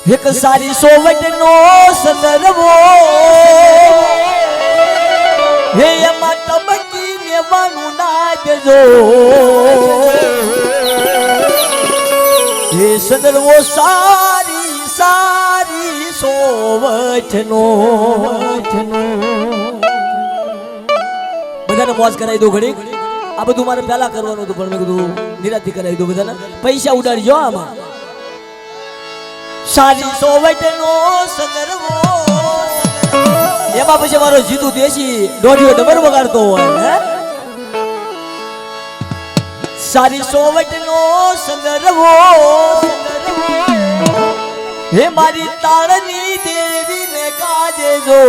એક સારી સોવટનો સંદર્ભો હે એમાં તબકી લેવાનું ના દેજો હે સંદર્ભો સારી સારી સોવટનો બધાને મોજ કરાવી દો ઘડી આ બધું મારે પહેલા કરવાનું હતું પણ મેં કીધું નિરાથી કરાવી દો બધાને પૈસા ઉડાડજો આમાં સારી સોવટનો સંદર્ભો એમાં પછી મારો જીતુ દેશી દોઢિયો ડબર વગાડતો હોય હે સારી સોવટનો સંદર્ભો હે મારી તાળની દેવીને કાજે જો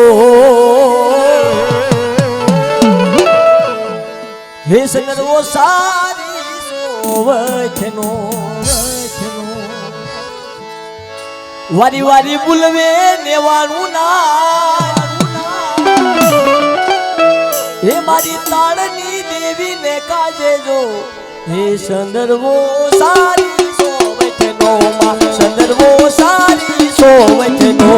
હે સંદર્ભો સારી સોવટનો વારી વારી બોલવે નેવાનું ના હે મારી તાળની દેવીને કાજે જો હે સંદર્ભો સારી સોવટનો સંદર્ભો સારી સોવટનો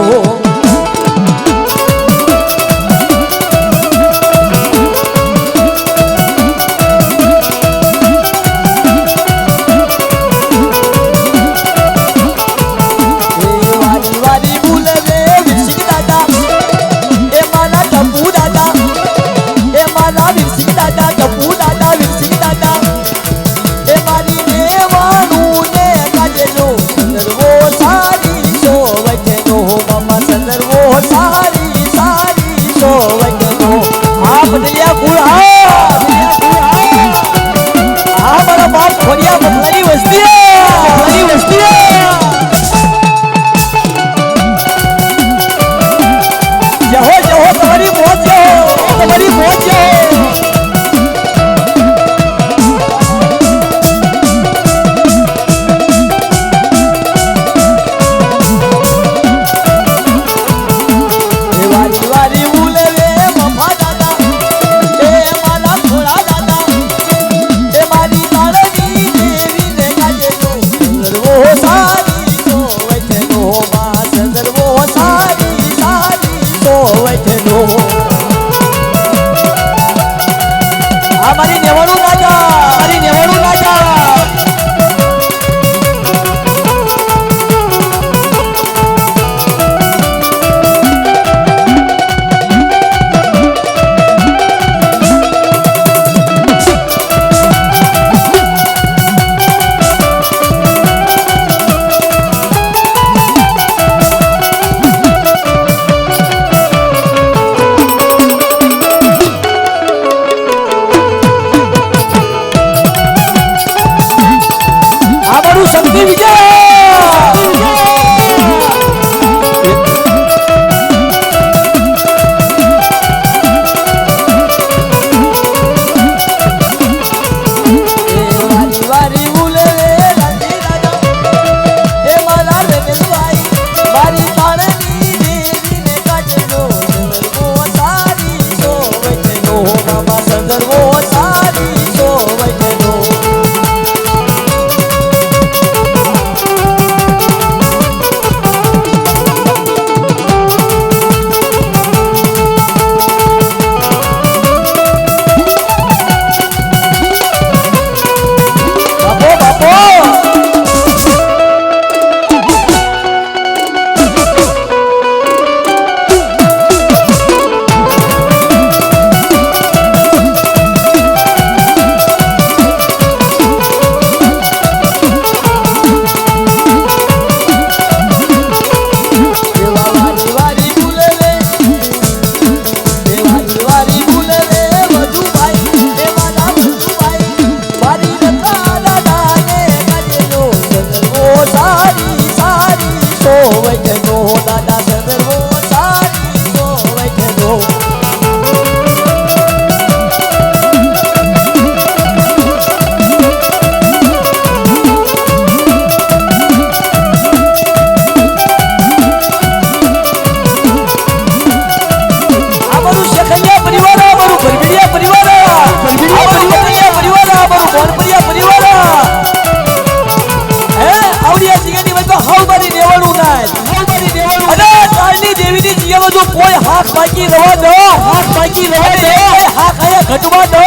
હાથ બાકી રવા દો, હાથ બાકી રવા દો, હાથ આયા ઘટવા દો,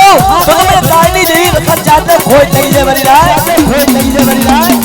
તો તમે કાળની દેવી રખત જાતે ખોટ લઈ જાય મારી રાય, ખોટ લઈ જાય મારી રાય.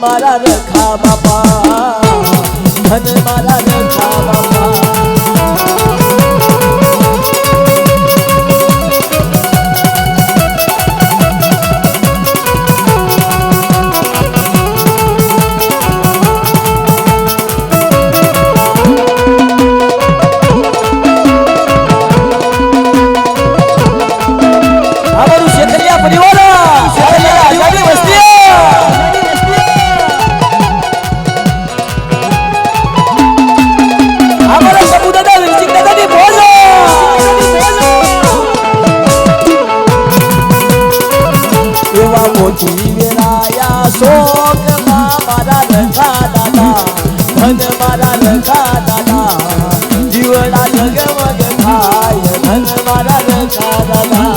મારા રખા બાપા, ધન મારા રખા બાપા. અમારું શેખરિયા પરિવાર, શેખરિયા આઝાદી વસ્તી. મોતી વેરાયા શોકમાં મારા રખા દાદા, ધન મારા રખા દાદા, જીવડા જગમગ થાય, ધન મારા રખા દાદા.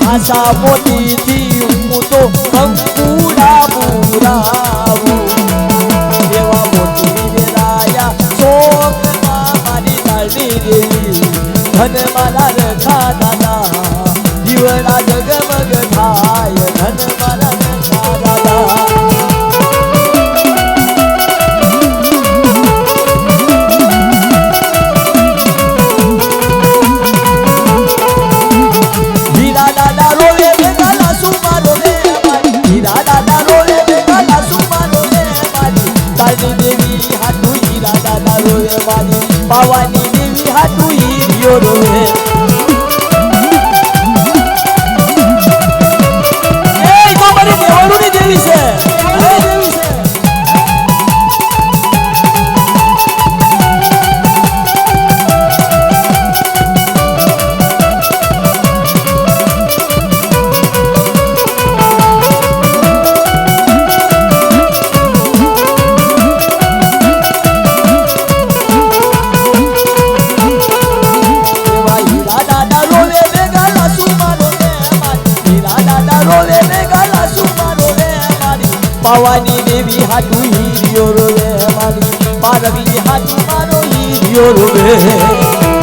આશા મોતીથી હું તો કંકુડા મુરાવું, એવા મોતી વેરાયા શોકમાં મારી તાળી દેવી, ધન મારા રખા દાદા, જીવડા જગમગ થાય, ધન મારા રખા દાદા. પાવાની દેવી હાટુ હીરો રોવે, એ તો મારી દેવળુની દેવી છે, દેવી છે. પાવાની દેવી હાટુ હીરિયો રોવે મારી પારગલી હાટુ મારો હીરિયો રોવે